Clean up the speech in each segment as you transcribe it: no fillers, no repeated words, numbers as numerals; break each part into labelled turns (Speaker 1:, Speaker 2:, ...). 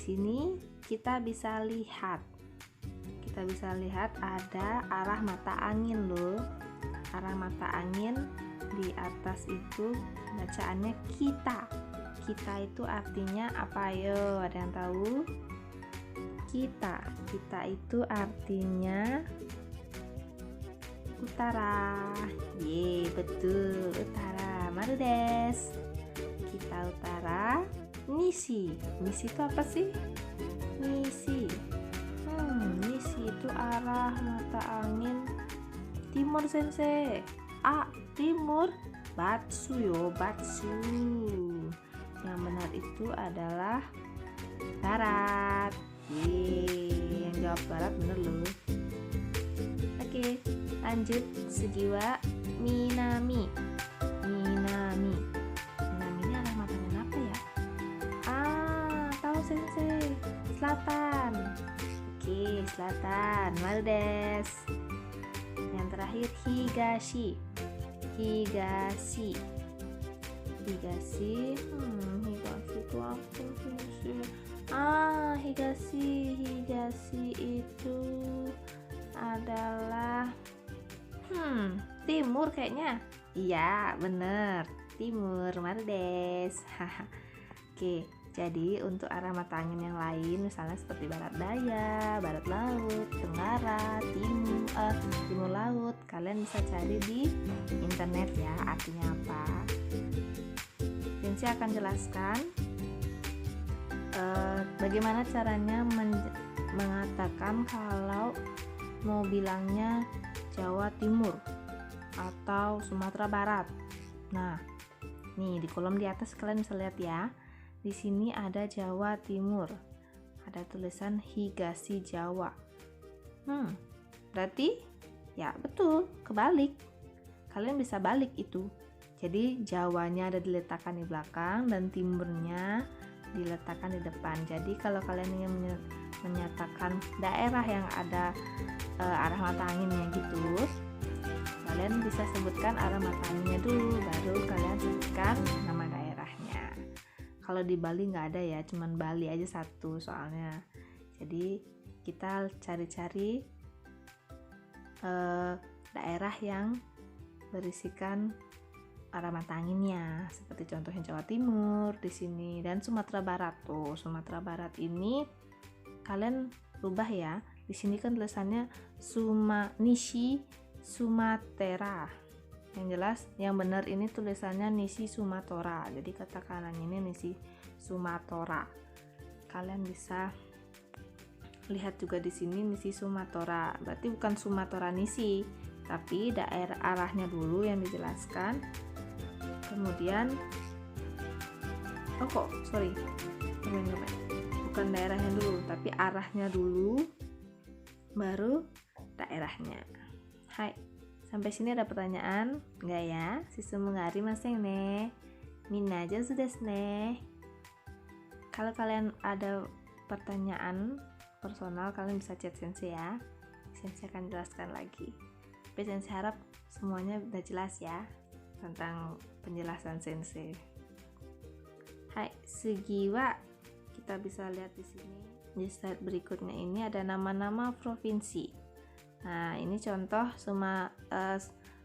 Speaker 1: sini kita bisa lihat ada arah mata angin loh. Arah mata angin di atas itu bacaannya kita. Kita itu artinya apa? Ayo, ada yang tahu? Kita itu artinya utara. Ye, betul, utara. Maru desu. Kita utara. Nishi itu apa sih? Nishi itu arah mata angin timur sensei. Timur. Batsu yo, batsu. Yang benar itu adalah barat. Yang jawab barat bener loh. Oke, lanjut. Sugiwa minami. Minami ini arah mata angin apa ya? Tahu sensei, selatan. Oke, selatan. Maru desu. Yang terakhir higashi itu apa sih? Higashi itu adalah timur kayaknya. Iya, bener, timur. Maru desu. Oke, jadi untuk arah mata angin yang lain misalnya seperti barat daya, barat laut, tenggara, timur laut, kalian bisa cari di internet ya artinya apa. Sensei akan jelaskan bagaimana caranya mengatakan kalau mau bilangnya Jawa Timur atau Sumatera Barat. Nah, nih di kolom di atas kalian bisa lihat ya. Di sini ada Jawa Timur. Ada tulisan Higashi Jawa. Berarti ya betul, kebalik. Kalian bisa balik itu. Jadi Jawanya ada diletakkan di belakang dan timurnya diletakkan di depan. Jadi kalau kalian ingin menyatakan daerah yang ada arah mata anginnya gitu, kalian bisa sebutkan arah mata anginnya dulu, baru kalian sebutkan nama daerahnya. Kalau di Bali nggak ada ya, cuman Bali aja satu soalnya. Jadi kita cari-cari daerah yang berisikan arah mata anginnya, seperti contohnya Jawa Timur di sini dan Sumatera Barat. Tuh, Sumatera Barat ini kalian rubah ya. Di sini kan tulisannya Nishi Sumatera. Yang jelas, yang benar ini tulisannya Nishi Sumatera. Jadi kata kanannya ini Nishi Sumatera. Kalian bisa lihat juga di sini Nishi Sumatera. Berarti bukan Sumatera Nishi, tapi daerah arahnya dulu yang dijelaskan. Kemudian bukan daerahnya dulu, tapi arahnya dulu, baru daerahnya. Hai. Sampai sini ada pertanyaan? Enggak ya? Sumu ga arimasen ne. Minna aja sudah ne. Kalau kalian ada pertanyaan personal, kalian bisa chat sensei ya. Sensei akan jelaskan lagi. Tapi sensei harap semuanya udah jelas ya tentang penjelasan sensei. Hai, sugiwa kita bisa lihat di sini. Di slide berikutnya ini ada nama-nama provinsi. Nah, ini contoh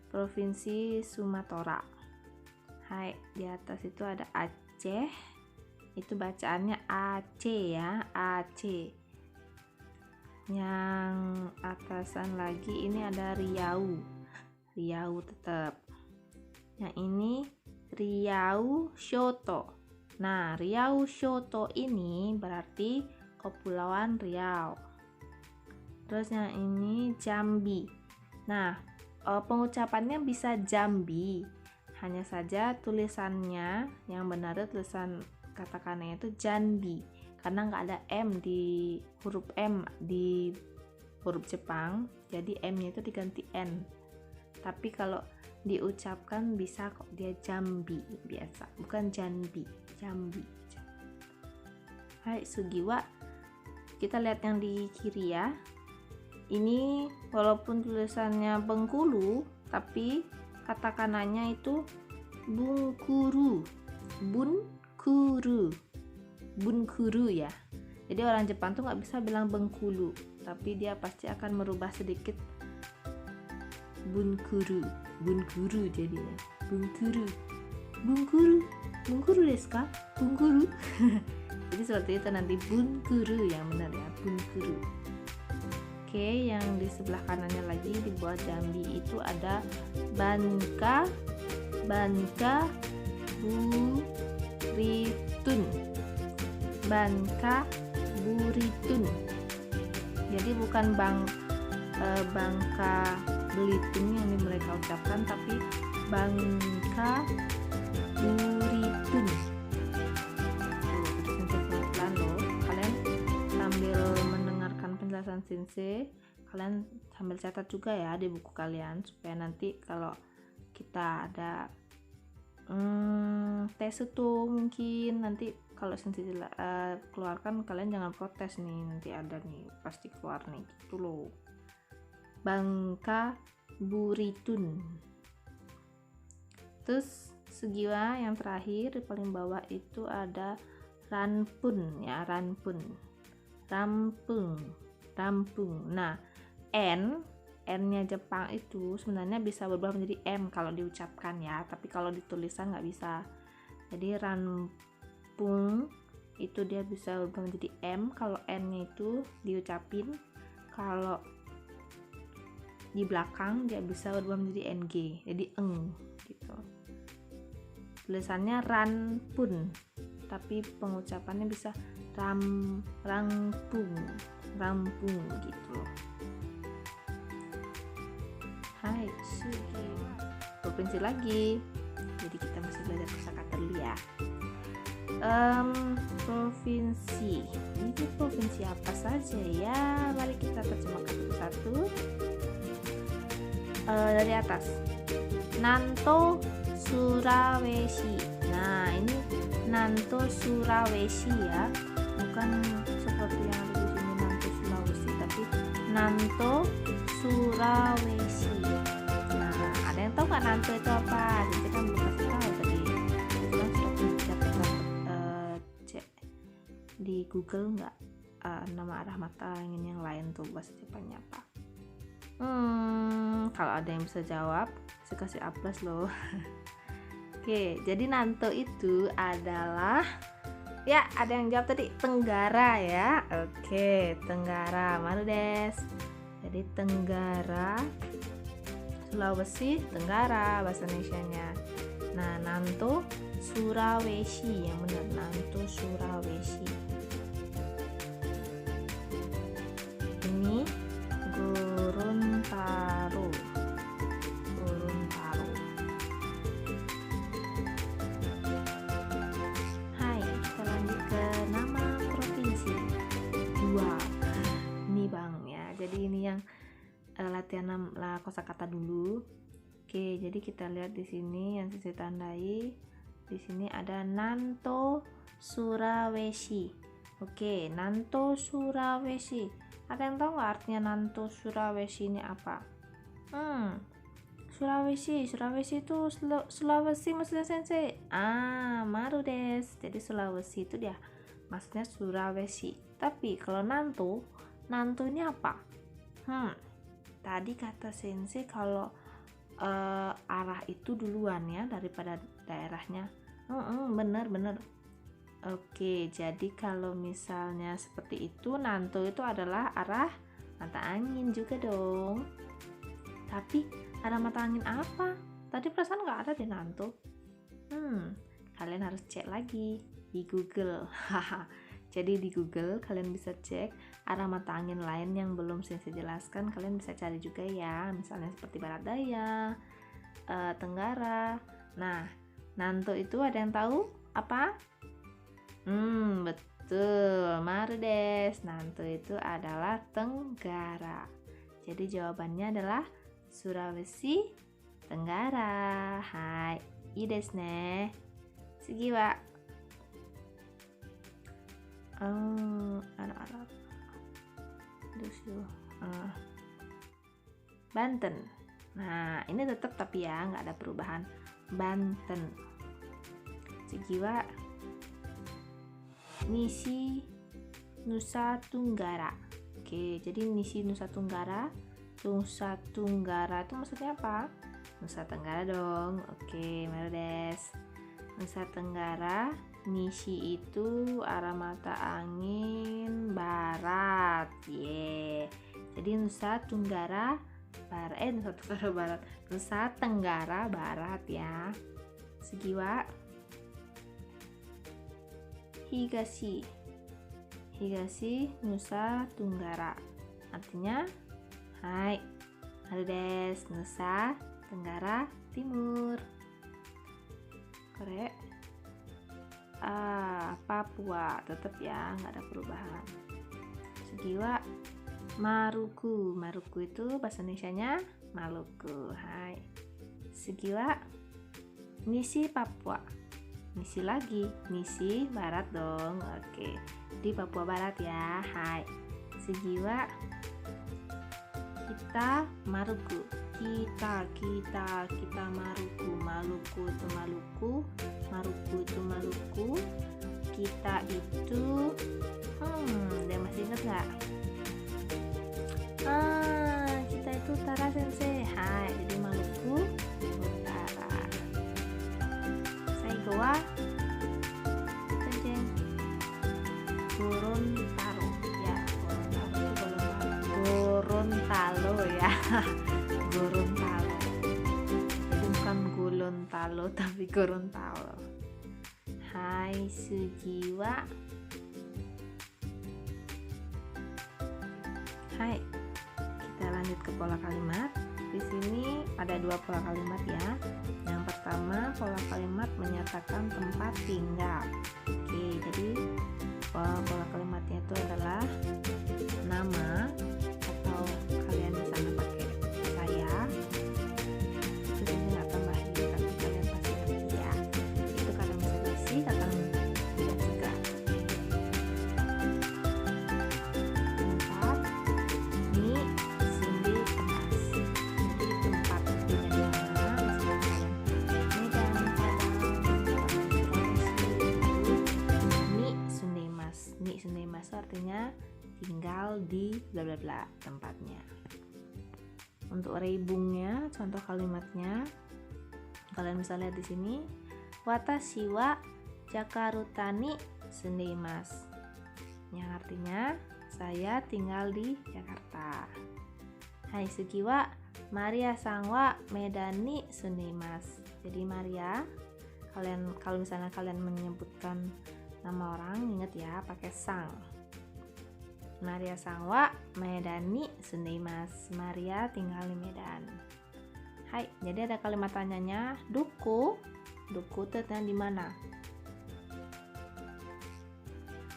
Speaker 1: provinsi Sumatera. Hai, di atas itu ada Aceh. Itu bacaannya Aceh ya, Aceh. Yang atasan lagi ini ada Riau tetap. Yang ini Riau Shoto. Nah, Riau Shoto ini berarti Kepulauan Riau. Terus yang ini Jambi. Nah, pengucapannya bisa Jambi. Hanya saja tulisannya yang benar tulisan katakannya itu Jambi. Karena nggak ada M di huruf M di huruf Jepang, jadi M-nya itu diganti N. Tapi kalau diucapkan bisa kok dia Jambi biasa, bukan Jambi. Hai, sugiwa. Kita lihat yang di kiri ya. Ini walaupun tulisannya Bengkulu, tapi kata kanannya itu Bunkuru ya. Jadi orang Jepang tuh nggak bisa bilang Bengkulu, tapi dia pasti akan merubah sedikit Bunkuru, Bunkuru jadinya. Bunkuru, Bunkuru, Bunkuru desu ka? Bunkuru. Jadi seperti itu nanti Bunkuru yang benar ya, Bunkuru. Oke, yang di sebelah kanannya lagi di bawah Jambi itu ada Banka, Banka Buritun, Banka Buritun. Jadi bukan Bangka Belitung yang mereka ucapkan, tapi Bangka Buritun. Tuh, pelan-pelan loh. Kalian sambil mendengarkan penjelasan Sensei, kalian sambil catat juga ya di buku kalian, supaya nanti kalau kita ada tes itu mungkin nanti kalau Sensei keluarkan, kalian jangan protes nih, nanti ada nih pasti keluar nih gitu loh. Bangka Buritun. Terus Sugiwa yang terakhir di paling bawah itu ada Ranpun ya, Ranpun, Rampung, Rampung. Nah, N-nya Jepang itu sebenarnya bisa berubah menjadi M kalau diucapkan ya, tapi kalau ditulisan nggak bisa. Jadi Ranpung itu dia bisa berubah menjadi M kalau N-nya itu diucapin, kalau di belakang dia bisa berubah menjadi NG, jadi eng gitu. Tulisannya Ranpun, tapi pengucapannya bisa Rampung, Rampung gitu. Hai, Sugi. Provinsi lagi. Jadi kita masih belajar kosakata dulu ya. Provinsi. Ini provinsi apa saja ya? Mari kita terjemahkan satu-satu. Dari atas. Nanto Sulawesi. Nah, ini Nanto Sulawesi ya. Bukan seperti yang ada di sini Nanto Sulawesi, tapi Nanto Sulawesi. Nah, ada yang tahu nggak Nanto itu apa? Jadi kan belum kasih tahu tadi. Kita sudah cek di Google nggak nama arah mata yang lain tuh bahasa Jepangnya apa? Kalau ada yang bisa jawab, saya kasih A+ loh. Oke, jadi Nanto itu adalah, ya ada yang jawab tadi, Tenggara ya. Oke, Tenggara, maru desu. Jadi Tenggara, Sulawesi Tenggara bahasa Indonesianya. Nah, Nanto Sulawesi yang benar, Nanto Sulawesi. Ini Gorontalo, Gorontalo. Hai, kita lanjut ke nama provinsi. 2. Ini Bang ya. Jadi ini yang latihan kosakata dulu. Oke, jadi kita lihat di sini yang saya tandai. Di sini ada Nanto Sulawesi. Oke, Nanto Sulawesi. Ada yang tahu nggak artinya Nanto Sulawesi ini apa? Sulawesi itu Sulawesi maksudnya Sensei. Maru desu. Jadi Sulawesi itu dia maksudnya Sulawesi. Tapi kalau Nanto ini apa? Tadi kata Sensei kalau arah itu duluan ya daripada daerahnya. Bener. Oke, jadi kalau misalnya seperti itu, Nanto itu adalah arah mata angin juga dong. Tapi arah mata angin apa? Tadi perasaan nggak ada di Nanto. Kalian harus cek lagi di Google. Jadi di Google kalian bisa cek arah mata angin lain yang belum saya jelaskan. Kalian bisa cari juga ya, misalnya seperti barat daya, tenggara. Nah, Nanto itu ada yang tahu apa? Betul, maru desu. Nanto itu adalah Tenggara. Jadi jawabannya adalah Sulawesi Tenggara. Hai, ii desu ne. Sugi wa Banten. Nah, ini tetap tapi ya nggak ada perubahan. Banten. Sugi wa Nishi Nusa Tenggara. Oke, jadi Nisi Nusa Tenggara. Nusa Tenggara itu maksudnya apa? Nusa Tenggara dong. Oke, Merdes. Nusa Tenggara, Nishi itu arah mata angin barat. Jadi Nusa Tenggara Barat, Nusa Tenggara Barat, Nusa Tenggara Barat ya. Segiwa. Higashi, Higashi Nusa Tenggara. Artinya, hai, Merdes, Nusa Tenggara Timur. Korek. Papua tetap ya, nggak ada perubahan. Segiwa. Maluku, Maluku itu bahasa Indonesianya Maluku. Hai. Segiwa. Nisi Papua. Nisi lagi, Nisi Barat dong. Oke, di Papua Barat ya. Hai. Segiwa. Kita Maluku. Kita Maluku. Maluku itu Maluku. Maluku itu Maluku. Kita itu dia masih ingat nggak? Kita itu Utara Sensei. Hai, jadi Maluku Utara. Saya Goa Kenceng Gorontalo ya. Gorontalo ya. Gorontalo. Itu bukan Gorontalo tapi Gorontalo. Hai, Sugiwa. Hai. Kita lanjut ke pola kalimat. Di sini ada 2 pola kalimat ya. Yang pertama, pola kalimat menyatakan tempat tinggal. Oke, jadi pola kalimatnya itu adalah nama, atau kalian misalnya pakai saya. Itu saya nggak tambahin, tapi kalian pasti ngerti ya. Itu kalian bisa isi kata tidak juga. Tempat ini Sindi Penas. Jadi tempat tinggal di mana? Medan, Padang, Ni Sundemas. Ni Sundemas itu artinya tinggal di bla bla bla tempatnya. Untuk reibungnya, contoh kalimatnya kalian bisa lihat di sini. Watashi wa Jakarta ni sundeimasu. Yang artinya saya tinggal di Jakarta. Hai Sugi wa Maria sang wa Medan ni sundeimasu. Jadi Maria, kalau misalnya kalian menyebutkan nama orang, ingat ya pakai sang. Maria sang wa Medan ni sundeimasu. Maria tinggal di Medan. Hai, jadi ada kalimat tanyanya, duku itu di mana?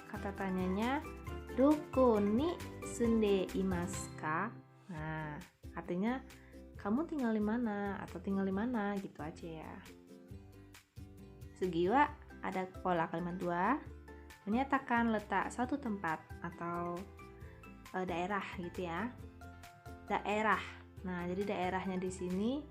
Speaker 1: Kata tanyanya, duku ni sundeimasu ka? Nah, artinya kamu tinggal di mana atau tinggal di mana gitu aja ya. Sugiwa ada pola kalimat 2, menyatakan letak suatu tempat atau daerah gitu ya. Daerah. Nah, jadi daerahnya di sini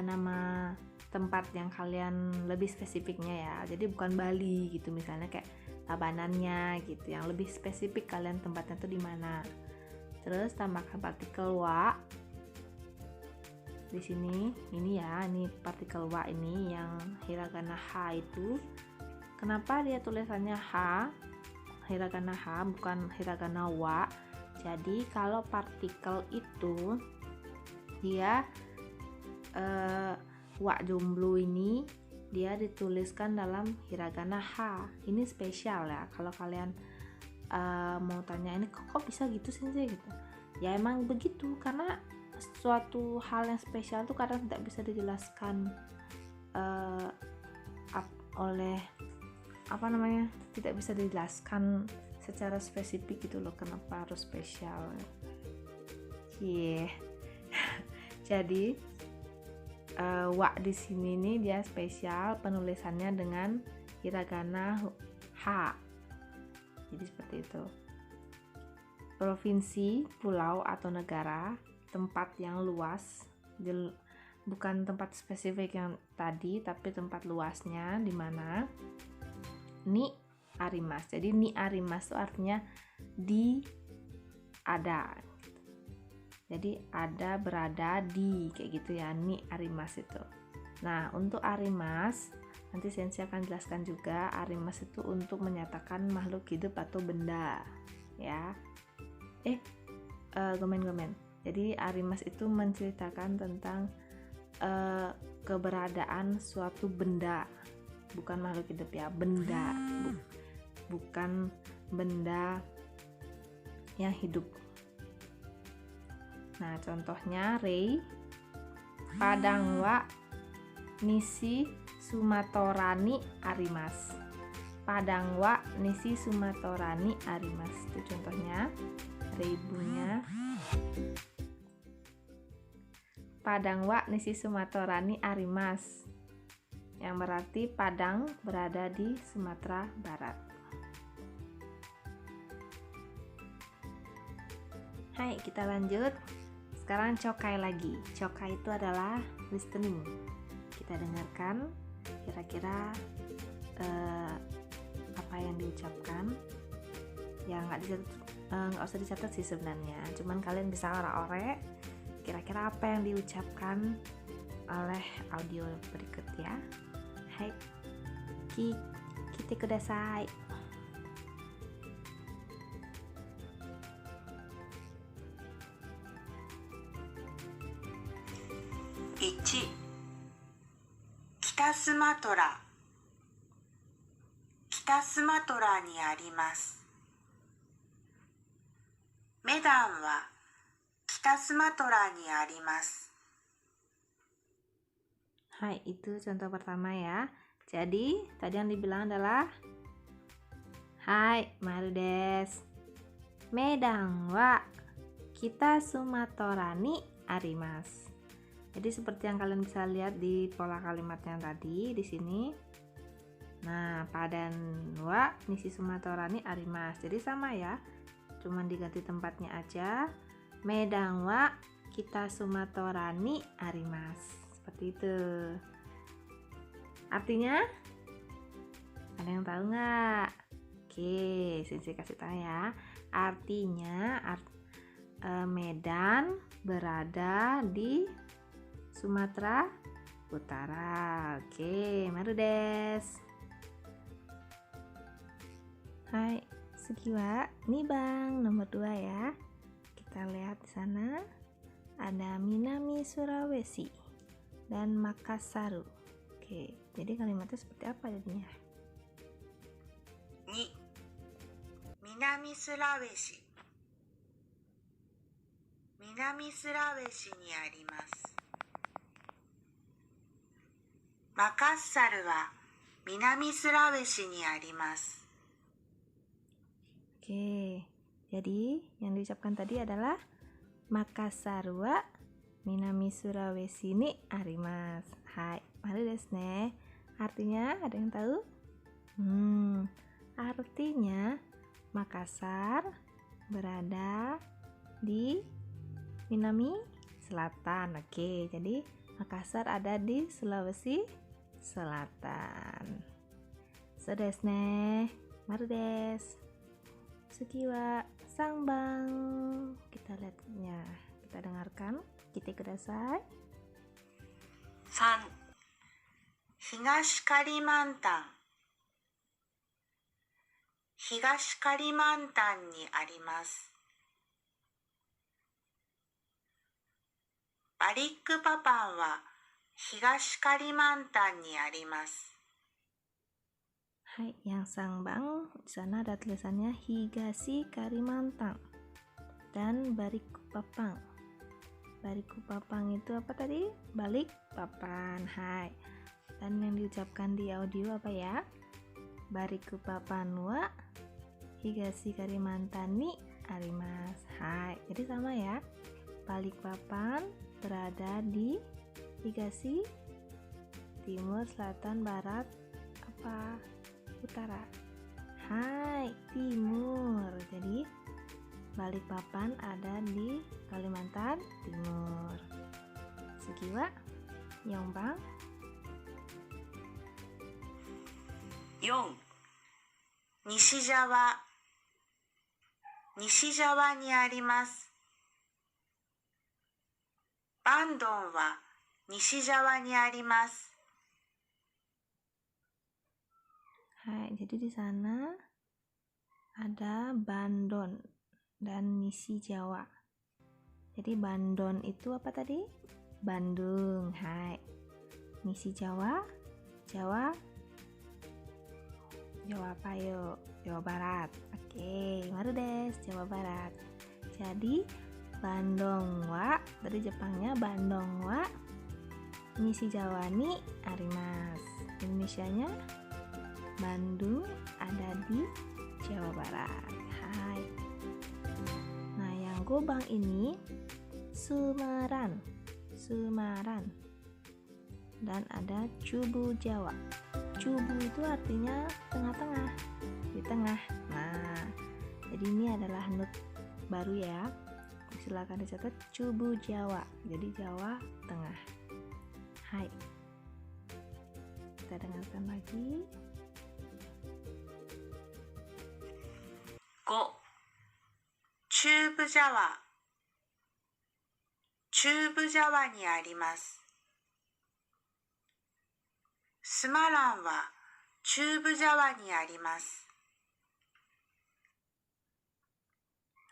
Speaker 1: nama tempat yang kalian lebih spesifiknya ya. Jadi bukan Bali gitu misalnya kayak Tabanannya gitu. Yang lebih spesifik kalian tempatnya tuh di mana. Terus tambahkan partikel wa. Di sini ini ya, ini partikel wa ini yang hiragana ha itu. Kenapa dia tulisannya ha? Hiragana ha bukan hiragana wa. Jadi kalau partikel itu dia wa jomblo ini dia dituliskan dalam hiragana ha. Ini spesial ya. Kalau kalian mau tanya ini kok bisa gitu sih gitu. Ya emang begitu karena suatu hal yang spesial itu kadang tidak bisa dijelaskan oleh tidak bisa dijelaskan secara spesifik gitu loh kenapa harus spesial. Jadi wa di sini nih dia spesial penulisannya dengan hiragana ha. Jadi seperti itu. Provinsi, pulau atau negara, tempat yang luas, bukan tempat spesifik yang tadi tapi tempat luasnya di mana. Ni arimas. Jadi ni arimas itu artinya di ada. Jadi ada, berada, di, kayak gitu ya, ni arimas itu. Nah, untuk arimas nanti Sensei akan jelaskan juga. Arimas itu untuk menyatakan makhluk hidup atau benda ya. Gomen. Jadi arimas itu menceritakan tentang keberadaan suatu benda, bukan makhluk hidup ya, benda, bukan benda yang hidup. Nah, contohnya Rei, Padang wa nisi sumatorani arimas. Padang wa nisi sumatorani arimas. Itu contohnya. Rei bunga. Padang wa nisi sumatorani arimas. Yang berarti Padang berada di Sumatera Barat. Hai, kita lanjut. Sekarang cokai lagi. Cokai itu adalah listening. Kita dengarkan kira-kira apa yang diucapkan. Ya nggak usah dicatat sih sebenarnya. Cuman kalian bisa ora-ore kira-kira apa yang diucapkan oleh audio berikut ya. Hai, kite kudasai.
Speaker 2: 1. 北スマトラ。北スマトラにあります。メダンは北スマトラにあります。
Speaker 1: Hai, itu contoh pertama ya. Jadi, tadi yang dibilang adalah Hai, maru desu. Medan wa kita Sumatera ni arimasu. Jadi seperti yang kalian bisa lihat di pola kalimatnya tadi di sini. Nah, Padan wa nisi Sumatera ni arimasu. Jadi sama ya. Cuman diganti tempatnya aja. Medan wa kita Sumatera ni arimasu. Seperti itu. Artinya? Ada yang tahu nggak? Oke, Sensei kasih tahu ya. Artinya Medan berada di Sumatera Utara. Oke, maru desu. Hai, sugiwa. Ini Bang, nomor 2 ya. Kita lihat di sana ada Minami Sulawesi dan Makassar. Oke, jadi kalimatnya seperti apa jadinya?
Speaker 2: 2. 南スラウェシ。南スラウェシにあります。マカッサルは南スラウェシにあります。
Speaker 1: Oke, jadi yang diucapkan tadi adalah Makassar wa Minami Sulawesi ni arimasu. Hai, maru desu ne. Artinya ada yang tahu? Artinya Makassar berada di Minami Selatan. Oke, jadi Makassar ada di Sulawesi Selatan. So desu ne. Maru desu. Suki wa sangbang. Kita lihatnya. Kita dengarkan. Kite kudasai.
Speaker 2: 3. 東カリマンタン。東カリマンタンにあります。バリックパパンは東カリマンタンにあります。
Speaker 1: Hai, yang sangbang di sana ada tulisannya Higashi Kalimantan dan Balikpapan. Balikpapan itu apa tadi? Balikpapan. Hai. Dan yang diucapkan di audio apa ya? Balikpapan wa Higashi Kalimantan ni arimasu. Hai. Jadi sama ya. Balikpapan berada di Higashi, timur, selatan, barat, apa? Utara. Hai, timur. Jadi Balikpapan ada di Kalimantan Timur. Sugiwa, Yongbang.
Speaker 2: 4. 西沢、西沢にあります。バンドンは西沢にあります。
Speaker 1: Hai, jadi di sana ada Bandon dan Nisi Jawa. Jadi Bandon itu apa tadi? Bandung. Hai. Nisi Jawa, Jawa apa yuk? Jawa Barat. Oke, maru des, Jawa Barat. Jadi Bandung wa dari Jepangnya Bandung wa Nisi Jawa ni arimasu. Indonesianya Bandung ada di Jawa Barat. Hai. Nah, yang gobang ini Semarang. Dan ada Cubu Jawa. Cubu itu artinya tengah-tengah, di tengah. Nah, jadi ini adalah not baru ya. Silakan dicatat Cubu Jawa. Jadi Jawa Tengah. Hai. Kita dengarkan lagi.
Speaker 2: 5. 中部ジャワ。中部ジャワにあります。スマランは中部ジャワにあります。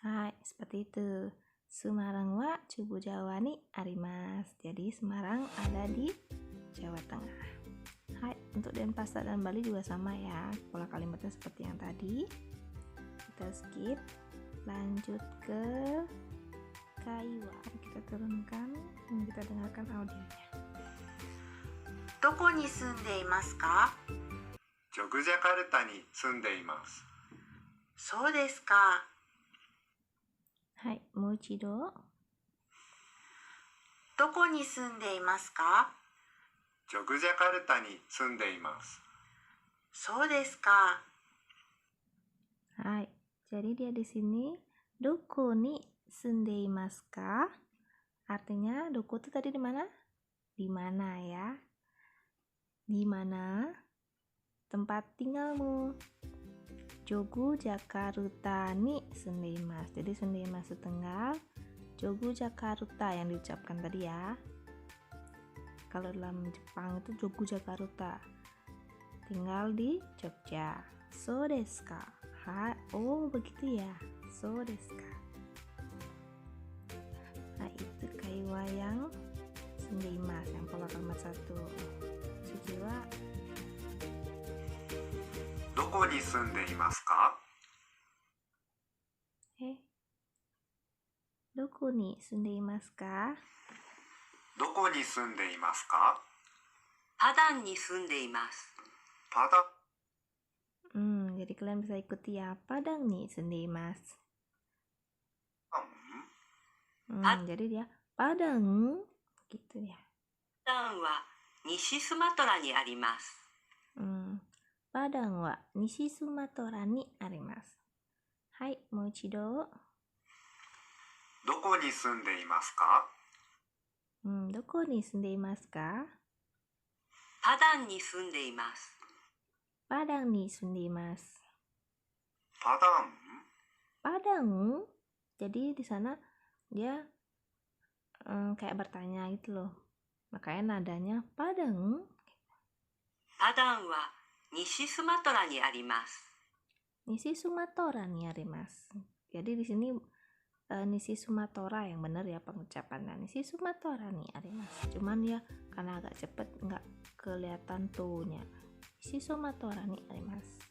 Speaker 1: Hai, seperti itu. Semarang wa Cubu Jawa ni arimasu. Jadi Semarang ada di Jawa Tengah. Hai, untuk Denpasar dan Bali juga sama ya. Pola kalimatnya seperti yang tadi. Kita skip. Lanjut ke Kaiwa. Kita turunkan dan kita dengarkan audionya.
Speaker 2: どこに住んでいますか？
Speaker 3: ジョグジャカルタに住んでいます。
Speaker 2: そうですか。
Speaker 1: はい、もう一度。
Speaker 2: どこに住んでいますか？
Speaker 3: ジョグジャカルタに住んでいます。
Speaker 2: そうですか。
Speaker 1: Hai, jadi dia di sini doko ni sundeimasu ka? Artinya doko itu tadi di mana? Di mana ya? Di mana tempat tinggalmu? Jogu Jakarta ni sundeimasu. Jadi sundeimasu tengah, Jogu Jakarta yang diucapkan tadi ya. Kalau dalam Jepang itu Jogu Jakarta. Tinggal di Jogja. So desu ka? Oh begitu ya. So desu ka? Nah itu Kaiwa yang sundeimasu, yang pola kalimat 1. Suji wa
Speaker 3: どこに住んでいますか？
Speaker 1: どこに住んでいますか？
Speaker 3: どこに住んでいますか？
Speaker 2: パダンに住んでいます。
Speaker 3: パダ
Speaker 1: Jadi kalian bisa ikuti ya. Padang nih sundeimasu.
Speaker 3: ン
Speaker 1: Jadi dia Padang gitu ya.
Speaker 2: パダンは西スマトラにあります。
Speaker 1: Padang wa Nishi Sumatora ni arimasu. Hai, mochido.
Speaker 3: どこに住んでいますか？
Speaker 1: どこに住んでいますか？
Speaker 2: パダンに住んでいます。
Speaker 1: Padang ni sundeimasu.
Speaker 3: パダン
Speaker 1: Padang. Jadi di sana dia kayak bertanya gitu loh. Makanya nadanya Padang.
Speaker 2: パダンは西スマトラにあります。
Speaker 1: Nishi Sumatora ni arimasu. Jadi di sini Nishi Sumatora yang benar ya pengucapannya. Nishi Sumatora ni arimasu. Cuman ya karena agak cepet nggak kelihatan tuh-nya. Nishi Sumatora ni arimasu.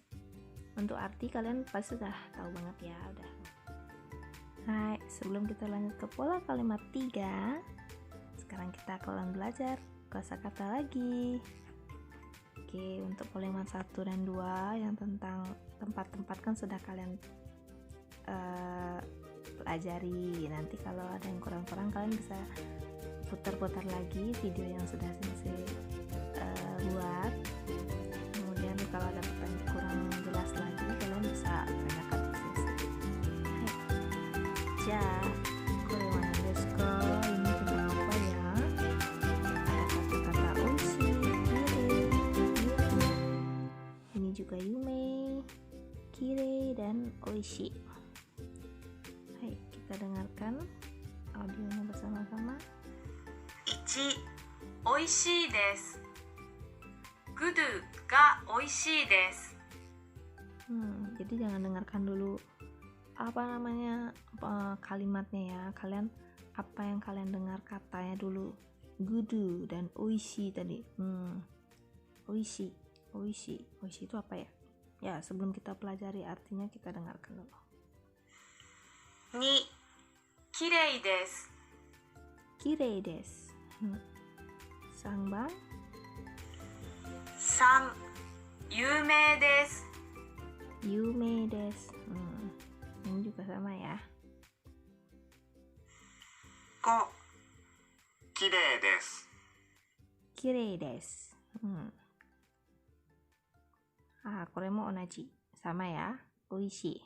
Speaker 1: Untuk arti kalian pasti sudah tahu banget ya, udah. Hai, sebelum kita lanjut ke pola kalimat 3, sekarang kita akan belajar kosakata lagi. Oke, untuk pola kalimat 1 dan 2 yang tentang tempat-tempat kan sudah kalian pelajari. Nanti kalau ada yang kurang-kurang kalian bisa putar-putar lagi video yang sudah Sensei buat. Kemudian kalau ada pertanyaan kurang jelas lagi kalian bisa tanyakan ke Sensei. Ja, kore wa nan desu ka? Ini tentang apa ya? Ada kata-kata oishi, kire, yume. Ini juga yume, oishi. Hai, kita dengarkan audionya bersama-sama.
Speaker 2: 1、おいしいです。グドゥがおいしいです。
Speaker 1: Jadi jangan dengarkan dulu kalimatnya ya. Kalian apa yang kalian dengar katanya dulu. Gudu dan oishi tadi. Oishi itu apa ya? Ya, sebelum kita pelajari artinya kita dengarkan dulu.
Speaker 2: 2、きれいです。
Speaker 1: Kirei desu. Sangbang.
Speaker 2: 3、有名です。
Speaker 1: Yume desu. Ini juga sama ya.
Speaker 3: 5、きれいです。
Speaker 1: Kirei desu. Kore mo onaji. Sama ya. Oishi.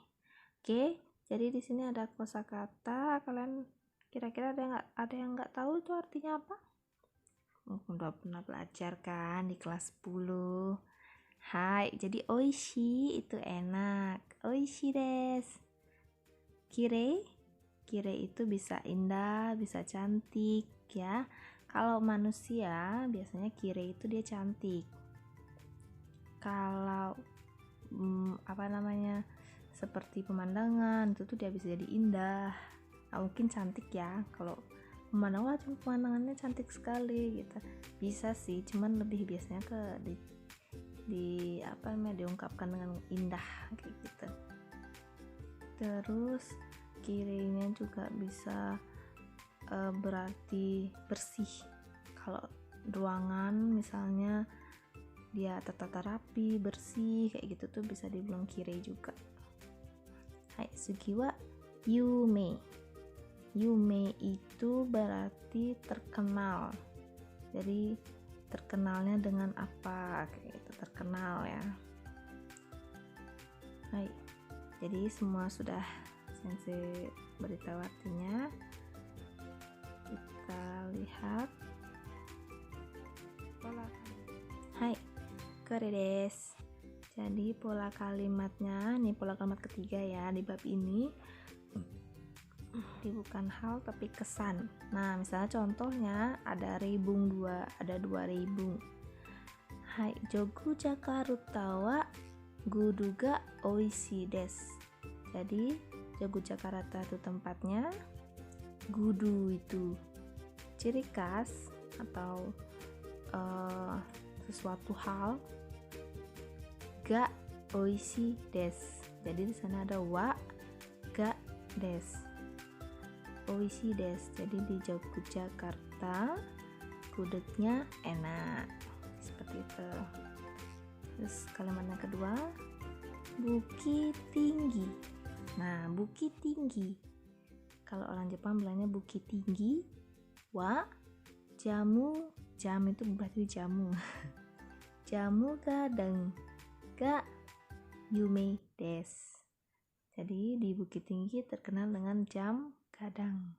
Speaker 1: Oke, jadi di sini ada kosakata. Kalian kira-kira ada yang nggak tahu itu artinya apa? Udah pernah belajar kan di kelas 10. Hai, jadi oishi itu enak. Oishi desu. Kirei itu bisa indah, bisa cantik ya. Kalau manusia biasanya kirei itu dia cantik. Kalau seperti pemandangan itu tuh dia bisa jadi indah. Mungkin cantik ya. Kalau pemandangannya cantik sekali gitu. Bisa sih, cuman lebih biasanya diungkapkan dengan indah kayak gitu. Terus kirenya juga bisa berarti bersih. Kalau ruangan misalnya dia tertata rapi, bersih kayak gitu tuh bisa dibilang kirei juga. Hai, sugi wa yume. Yume itu berarti terkenal. Jadi terkenalnya dengan apa kayak gitu, terkenal ya. Hai, jadi semua sudah sensei beritahu artinya. Kita lihat pola. Hai, kore desu. Jadi pola kalimatnya, nih pola kalimat ketiga ya di bab ini. Jadi bukan hal tapi kesan. Nah, misalnya contohnya ada ribung 2, ada 2 ribung. Hai, jogu Jakarta wa gudu ga oishi desu. Jadi Jogu Jakarta itu tempatnya, gudu itu ciri khas atau sesuatu hal, ga oishi desu. Jadi di sana ada wa, ga desu. Oishi desu. Jadi di Yogyakarta gudegnya enak. Seperti itu. Terus kalimatnya kedua, bukit tinggi. Nah, bukit tinggi. Kalau orang Jepang bilangnya bukit tinggi. Wa jamu. Jam itu berarti jamu. Jamu gadang ga yume desu. Jadi di Bukit Tinggi terkenal dengan jam gadang.